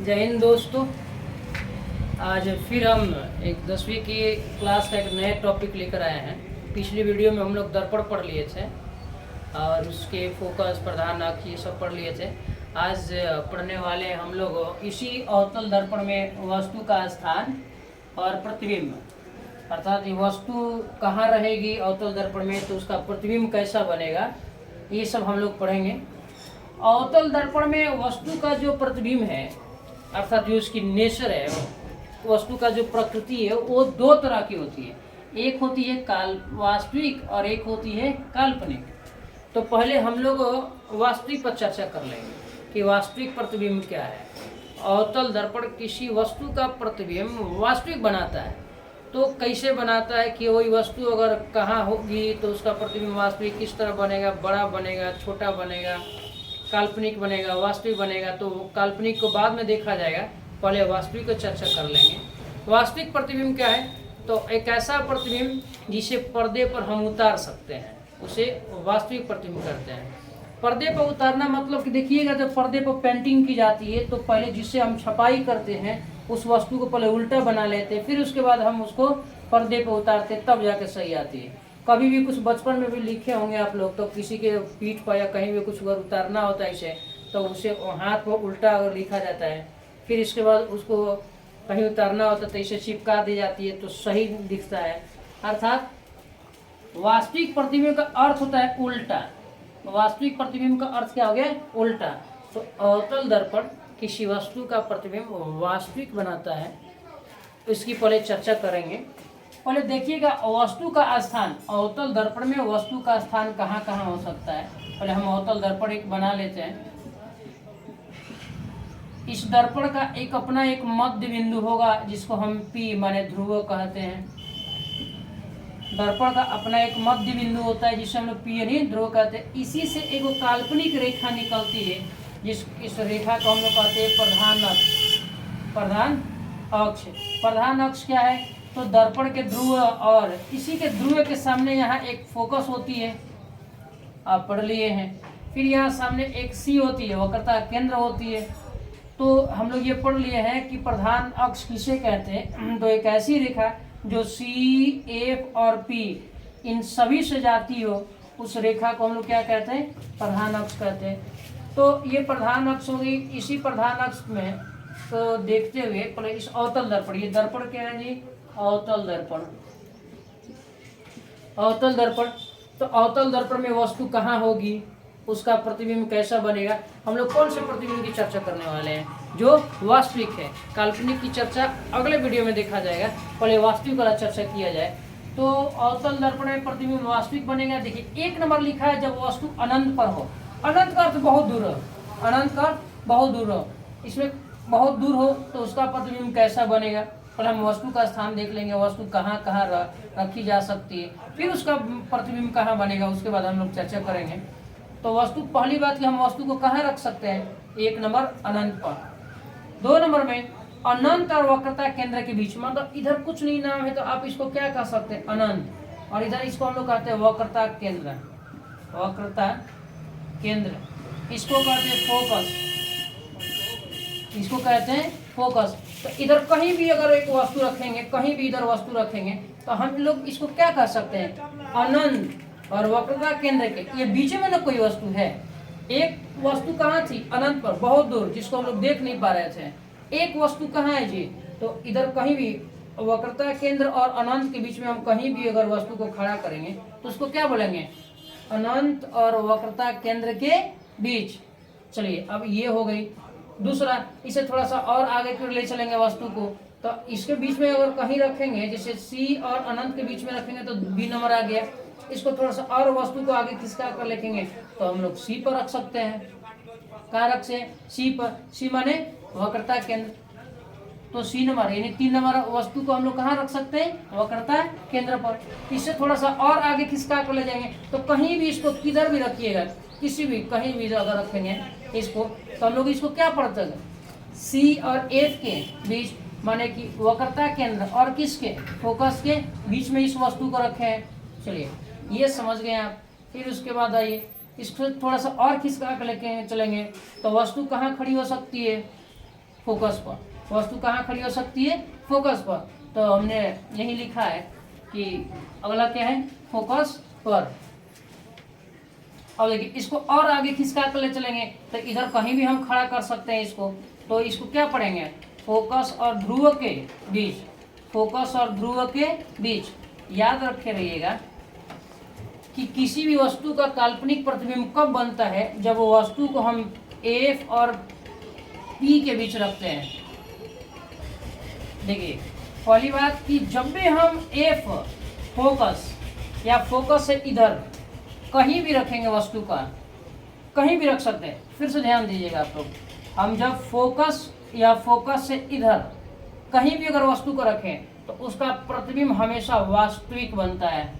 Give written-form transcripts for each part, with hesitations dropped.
जय हिंद दोस्तों। आज फिर हम एक 10वीं की क्लास का एक नया टॉपिक लेकर आए हैं। पिछली वीडियो में हम लोग दर्पण पढ़ लिए थे और उसके फोकस, प्रधान अक्ष ये सब पढ़ लिए थे। आज पढ़ने वाले हैं हम लोग इसी अवतल दर्पण में वस्तु का स्थान और प्रतिबिंब, अर्थात ये वस्तु कहाँ रहेगी अवतल दर्पण में, तो उसका प्रतिबिंब कैसा बनेगा, ये सब हम लोग पढ़ेंगे। अवतल दर्पण में वस्तु का जो प्रतिबिंब है, अर्थात जो उसकी नेचर है, वस्तु का जो प्रकृति है, वो दो तरह की होती है। एक होती है वास्तविक और एक होती है काल्पनिक। तो पहले हम लोग वास्तविक पर चर्चा कर लेंगे कि वास्तविक प्रतिबिंब क्या है। अवतल दर्पण किसी वस्तु का प्रतिबिंब वास्तविक बनाता है। तो कैसे बनाता है कि वही वस्तु अगर कहाँ होगी तो उसका प्रतिबिंब वास्तविक किस तरह बनेगा, बड़ा बनेगा, छोटा बनेगा, काल्पनिक बनेगा, वास्तविक बनेगा। तो काल्पनिक को बाद में देखा जाएगा, पहले वास्तविक को चर्चा कर लेंगे। वास्तविक प्रतिबिंब क्या है? तो एक ऐसा प्रतिबिंब जिसे पर्दे पर हम उतार सकते हैं, उसे वास्तविक प्रतिबिंब कहते हैं। पर्दे पर उतारना मतलब कि देखिएगा, जब पर्दे पर पेंटिंग की जाती है तो पहले जिससे हम छपाई करते हैं उस वस्तु को पहले उल्टा बना लेते हैं, फिर उसके बाद हम उसको पर्दे पर उतारते, तब जाके सही आती है। कभी भी कुछ बचपन में भी लिखे होंगे आप लोग, तो किसी के पीठ पर या कहीं भी कुछ अगर उतारना होता है इसे, तो उसे हाथ पर उल्टा अगर लिखा जाता है, फिर इसके बाद उसको कहीं उतारना होता है तो इसे चिपका दी जाती है, तो सही दिखता है। अर्थात वास्तविक प्रतिबिंब का अर्थ होता है उल्टा। वास्तविक प्रतिबिंब का अर्थ क्या हो गया? उल्टा। तो अवतल दर्पण किसी वस्तु का प्रतिबिंब वास्तविक बनाता है, इसकी पहले चर्चा करेंगे। पहले देखिएगा वस्तु का स्थान, अवतल दर्पण में वस्तु का स्थान कहाँ कहाँ हो सकता है। पहले हम अवतल दर्पण एक बना लेते हैं। इस दर्पण का एक अपना एक मध्य बिंदु होगा जिसको हम P माने ध्रुव कहते हैं। दर्पण का अपना एक मध्य बिंदु होता है जिसे हम लोग P यानी ध्रुव कहते हैं। इसी से एक काल्पनिक रेखा निकलती है, इस रेखा को हम लोग कहते हैं प्रधान अक्ष। प्रधान अक्ष, प्रधान अक्ष क्या है? तो दर्पण के ध्रुव और इसी के ध्रुव के सामने यहाँ एक फोकस होती है, आप पढ़ लिए हैं। फिर यहाँ सामने एक C होती है, वक्रता केंद्र होती है। तो हम लोग ये पढ़ लिए हैं कि प्रधान अक्ष किसे कहते हैं। तो एक ऐसी रेखा जो C, F और P इन सभी से जाती हो, उस रेखा को हम लोग क्या कहते हैं? प्रधान अक्ष कहते हैं। तो ये प्रधान अक्ष होगी। इसी प्रधान अक्ष में तो देखते हुए पहले इस अवतल दर्पण, ये दर्पण क्या है जी? अवतल दर्पण। अवतल दर्पण, तो अवतल दर्पण में वस्तु कहाँ होगी, उसका प्रतिबिंब कैसा बनेगा। हम लोग कौन से प्रतिबिंब की चर्चा करने वाले हैं? जो वास्तविक है। काल्पनिक की चर्चा अगले वीडियो में देखा जाएगा, पहले वास्तविक वाला चर्चा किया जाए। तो अवतल दर्पण में प्रतिबिंब वास्तविक बनेगा। देखिए 1 नंबर लिखा है, जब वस्तु अनंत पर हो। अनंत का अर्थ बहुत दूर हो, अनंत का बहुत दूर हो, इसमें बहुत दूर हो तो उसका प्रतिबिंब कैसा बनेगा। पहले हम वस्तु का स्थान देख लेंगे, वस्तु कहाँ कहाँ रखी जा सकती है, फिर उसका प्रतिबिंब कहाँ बनेगा, उसके बाद हम लोग चर्चा करेंगे। तो वस्तु, पहली बात कि हम वस्तु को कहाँ रख सकते हैं? 1 नंबर अनंत पर। 2 नंबर में अनंत और वक्रता केंद्र के बीच, मतलब इधर कुछ नहीं नाम है तो आप इसको क्या कह सकते हैं? अनंत। और इधर इसको हम लोग कहते हैं वक्रता केंद्र। वक्रता केंद्र, इसको कहते हैं फोकस, इसको कहते हैं फोकस। तो इधर कहीं भी अगर एक वस्तु रखेंगे, कहीं भी इधर वस्तु रखेंगे, तो हम लोग इसको क्या कह सकते हैं? अनंत और वक्रता केंद्र के ये बीच में ना कोई वस्तु है। एक वस्तु कहाँ थी? अनंत पर, बहुत दूर, जिसको हम लोग देख नहीं पा रहे थे। एक वस्तु कहाँ है जी? तो इधर कहीं भी वक्रता केंद्र और अनंत के बीच में हम कहीं भी अगर वस्तु को खड़ा करेंगे तो उसको क्या बोलेंगे? अनंत और वक्रता केंद्र के बीच। चलिए, अब ये हो गई। दूसरा, इसे थोड़ा सा और आगे फिर ले चलेंगे वस्तु को, तो इसके बीच में अगर कहीं रखेंगे, जैसे C और अनंत के बीच में रखेंगे तो B नंबर आ गया। इसको थोड़ा सा और वस्तु को आगे किसका कर लिखेंगे तो हम लोग C पर रख सकते हैं। कहाँ रख से? C पर। C माने वक्रता केंद्र, तो C नंबर यानी 3 नंबर वस्तु को हम लोग कहाँ रख सकते हैं? वक्रता केंद्र पर। इससे थोड़ा सा और आगे किसका कर ले जाएंगे तो कहीं भी इसको किधर भी रखिएगा, किसी भी कहीं भी अगर रखेंगे इसको, तो हम लोग इसको क्या पढ़ते हैं? C और F के बीच, माने कि वक्रता केंद्र और किसके? फोकस के बीच में इस वस्तु को रखे हैं। चलिए, ये समझ गए आप। फिर उसके बाद आइए इसको थोड़ा सा और खिसका कर लेके चलेंगे तो वस्तु कहाँ खड़ी हो सकती है? फोकस पर। वस्तु कहाँ खड़ी हो सकती है? फोकस पर। तो हमने यही लिखा है कि अगला क्या है? फोकस पर। अब देखिए इसको और आगे खिसका कर ले चलेंगे तो इधर कहीं भी हम खड़ा कर सकते हैं इसको। तो इसको क्या पढ़ेंगे? फोकस और ध्रुव के बीच। फोकस और ध्रुव के बीच। याद रखे रहिएगा कि किसी भी वस्तु का काल्पनिक प्रतिबिंब कब बनता है? जब वो वस्तु को हम एफ और पी के बीच रखते हैं। देखिए पहली बात कि जब भी हम एफ फोकस या फोकस से इधर कहीं भी रखेंगे वस्तु का, कहीं भी रख सकते हैं। फिर से ध्यान दीजिएगा आप लोग, हम जब फोकस या फोकस से इधर कहीं भी अगर वस्तु को रखें तो उसका प्रतिबिंब हमेशा वास्तविक बनता है।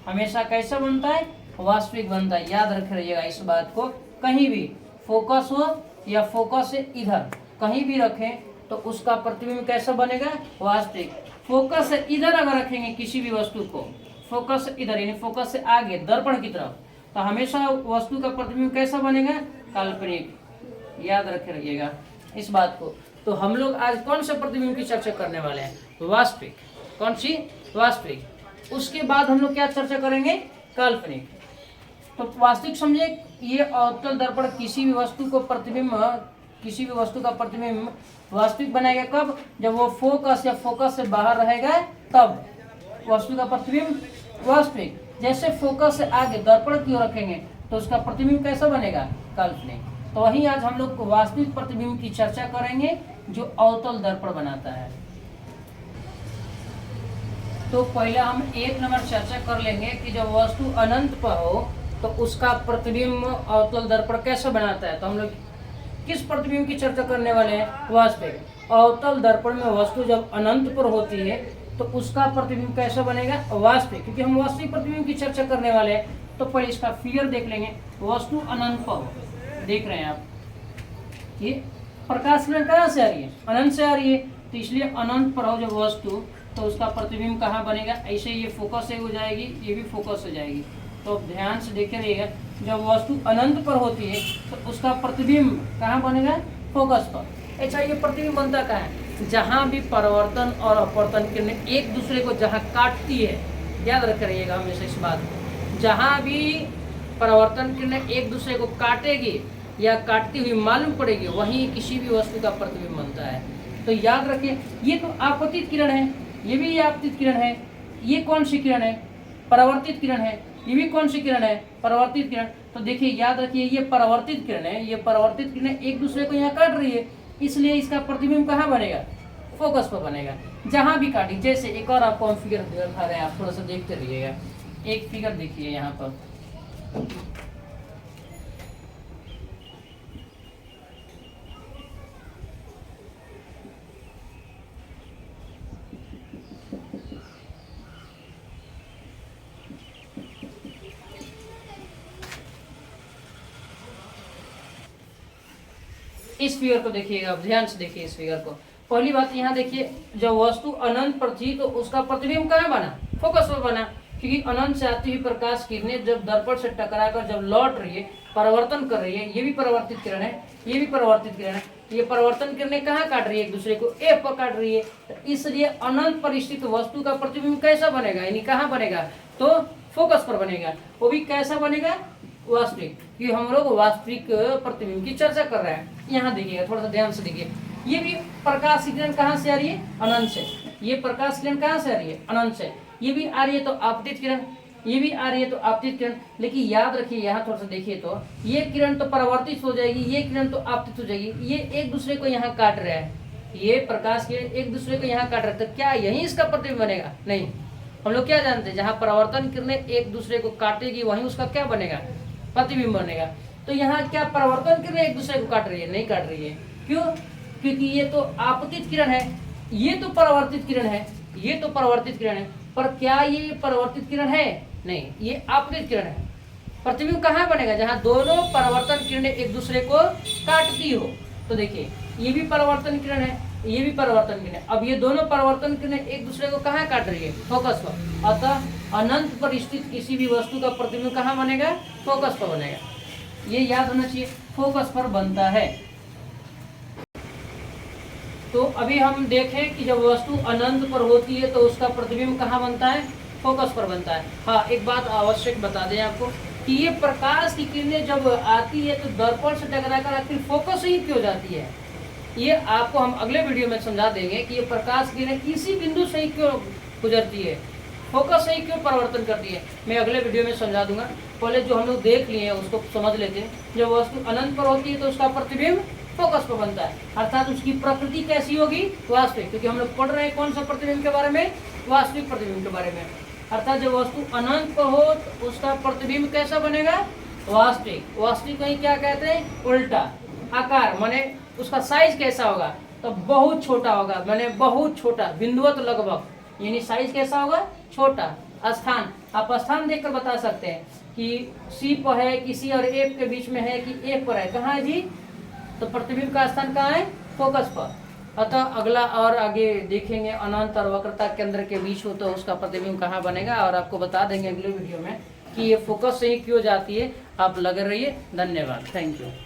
हमेशा कैसा बनता है? वास्तविक बनता है। याद रख रहिएगा इस बात को। कहीं भी फोकस हो या फोकस से इधर कहीं भी रखें तो उसका प्रतिबिंब कैसा बनेगा? वास्तविक। फोकस से इधर अगर रखेंगे किसी भी वस्तु को, फोकस से इधर यानी फोकस से आगे दर्पण की तरफ, तो हमेशा वस्तु का प्रतिबिंब कैसा बनेगा? काल्पनिक। याद रखे रहिएगा इस बात को। तो हम लोग आज कौन से प्रतिबिंब की चर्चा करने वाले हैं? वास्तविक। कौन सी? वास्तविक। उसके बाद हम लोग क्या चर्चा करेंगे? काल्पनिक। तो वास्तविक समझे, ये अवतल दर्पण किसी भी वस्तु को प्रतिबिंब, किसी भी वस्तु का प्रतिबिंब वास्तविक बनाएगा कब? जब वो फोकस या फोकस से बाहर रहेगा तब वस्तु का प्रतिबिंब वास्तविक। जैसे फोकस से आगे दर्पण की ओर रखेंगे तो उसका प्रतिबिंब कैसा बनेगा? काल्पनिक। तो वही आज हम लोग वास्तविक प्रतिबिंब की चर्चा करेंगे जो अवतल दर्पण बनाता है। तो पहले हम एक नंबर चर्चा कर लेंगे कि जब वस्तु अनंत पर हो तो उसका प्रतिबिंब अवतल दर्पण कैसे बनाता है। तो हम लोग किस प्रतिबिंब की चर्चा करने वाले हैं? वास्तविक। अवतल दर्पण में वस्तु जब अनंत पर होती है तो उसका प्रतिबिंब कैसा बनेगा? वास्तविक। क्योंकि हम वास्तविक प्रतिबिंब की चर्चा करने वाले हैं तो पहले इसका फिगर देख लेंगे। वस्तु अनंत पर हो, देख रहे हैं आप, ये प्रकाश किरण कहाँ से आ रही है? अनंत से आ रही है। तो इसलिए अनंत पर हो जब वस्तु तो उसका प्रतिबिंब कहाँ बनेगा? ऐसे ये फोकस से हो जाएगी, ये भी फोकस हो जाएगी। तो ध्यान से देखे रहिएगा, जब वस्तु अनंत पर होती है तो उसका प्रतिबिंब कहाँ बनेगा? फोकस पर। अच्छा, ये प्रतिबिंब बनता कहाँ है? जहाँ भी परावर्तन और अपवर्तन किरणें एक दूसरे को जहाँ काटती है, याद रख रहिएगा हमेशा इस बात को, जहाँ भी परावर्तन किरणें एक दूसरे को काटेगी या काटती हुई मालूम पड़ेगी वहीं किसी भी वस्तु का प्रतिबिंब बनता है। तो याद रखिए, ये तो आपतित किरण है, ये भी आपतित किरण है। ये कौन सी किरण है? परावर्तित किरण है। ये भी कौन सी किरण है? परावर्तित किरण। तो देखिए याद रखिए, ये परावर्तित किरण है, ये परावर्तित किरणें एक दूसरे को यहाँ काट रही है, इसलिए इसका प्रतिबिंब कहाँ बनेगा? फोकस पर बनेगा, जहाँ भी काटी। जैसे एक और आपको हम फिगर दिखा रहे हैं, आप थोड़ा सा देखते रहिएगा। एक फिगर देखिए यहाँ पर, इस फिगर को देखिएगा, आप ध्यान से देखिए इस फिगर को। पहली बात यहाँ देखिए, जब वस्तु अनंत पर थी तो उसका प्रतिबिंब कहाँ बना? फोकस पर बना। क्योंकि अनंत से आती हुई प्रकाश किरणें जब दर्पण से टकराकर जब लौट रही है, परावर्तन कर रही है, ये भी परावर्तित किरण है, ये भी परावर्तित किरण है। ये परिवर्तन किरणें कहाँ काट रही है? एक दूसरे को एफ पर काट रही है। तो इसलिए अनंत पर स्थित वस्तु का प्रतिबिंब कैसा बनेगा? यानी कहाँ बनेगा? तो फोकस पर बनेगा। वो भी कैसा बनेगा? वास्तविक। कि हम लोग वास्तविक प्रतिबिंब की चर्चा कर रहे हैं। यहाँ देखिएगा, थोड़ा सा ध्यान से देखिए, ये भी प्रकाश किरण कहाँ से आ रही है? अनंत से। ये प्रकाश किरण कहाँ से आ रही है? अनंत से। ये भी आ रही है तो आपतित किरण, ये भी आ रही है तो आपतित किरण। लेकिन याद रखिए, यहाँ थोड़ा सा देखिए तो ये किरण तो परावर्तित हो जाएगी, ये किरण तो आपतित हो जाएगी। ये एक दूसरे को यहाँ काट रहा है, ये प्रकाश किरण एक दूसरे को यहाँ काट रहा है। तो क्या यही इसका प्रतिबिंब बनेगा? नहीं। हम लोग क्या जानते हैं, जहाँ परावर्तन किरणें एक दूसरे को काटेगी वहीं उसका क्या बनेगा? प्रतिबिंब बनेगा। तो यहाँ क्या परावर्तन किरणें एक दूसरे को काट रही है? नहीं काट रही है। क्यों? क्योंकि ये तो आपतित किरण है, ये तो परावर्तित किरण है, ये तो परावर्तित किरण है। पर क्या ये परावर्तित किरण है? नहीं, ये आपतित किरण है। प्रतिबिंब कहाँ बनेगा? जहाँ दोनों परावर्तन किरणें एक दूसरे को काटती हो। तो देखिए, ये भी परावर्तन किरण है, ये भी परावर्तन किरण। अब ये दोनों परावर्तन किरणें एक दूसरे को कहाँ काट रही है? फोकस पर। अतः अनंत पर स्थित किसी भी वस्तु का प्रतिबिंब कहाँ बनेगा? फोकस पर बनेगा। ये याद होना चाहिए, फोकस पर बनता है। तो अभी हम देखें कि जब वस्तु अनंत पर होती है तो उसका प्रतिबिंब कहाँ बनता है? फोकस पर बनता है। हाँ, एक बात आवश्यक बता दें आपको कि ये प्रकाश की किरणें जब आती है तो दर्पण से टकराकर आखिर फोकस ही क्यों जाती है, ये आपको हम अगले वीडियो में समझा देंगे कि ये प्रकाश की किरणें किसी बिंदु से ही क्यों गुजरती है, फोकस से ही क्यों परिवर्तन करती है, मैं अगले वीडियो में समझा दूंगा। पहले जो हम लोग देख लिए हैं उसको समझ लेते हैं। जब वस्तु अनंत पर होती है तो उसका प्रतिबिंब फोकस पर बनता है, अर्थात उसकी प्रकृति कैसी होगी? वास्तविक, क्योंकि हम लोग पढ़ रहे हैं कौन सा प्रतिबिंब के बारे में? वास्तविक प्रतिबिंब के बारे में। अर्थात जब वस्तु अनंत पर हो तो उसका प्रतिबिंब कैसा बनेगा? वास्तविक। वास्तविक कहीं क्या कहते हैं? उल्टा। आकार माने उसका साइज कैसा होगा? तो बहुत छोटा होगा, माने बहुत छोटा, बिंदुवत लगभग, यानी साइज कैसा होगा? छोटा। स्थान, आप स्थान देखकर बता सकते हैं कि सी पर है कि सी और एफ के बीच में है कि एफ पर है, कहाँ है जी? तो प्रतिबिंब का स्थान कहाँ है? फोकस पर। अतः अगला और आगे देखेंगे अनंत और वक्रता केंद्र के बीच हो तो उसका प्रतिबिंब कहाँ बनेगा, और आपको बता देंगे अगले वीडियो में कि ये फोकस से ही क्यों जाती है। आप लगे रहिए। धन्यवाद। Thank you.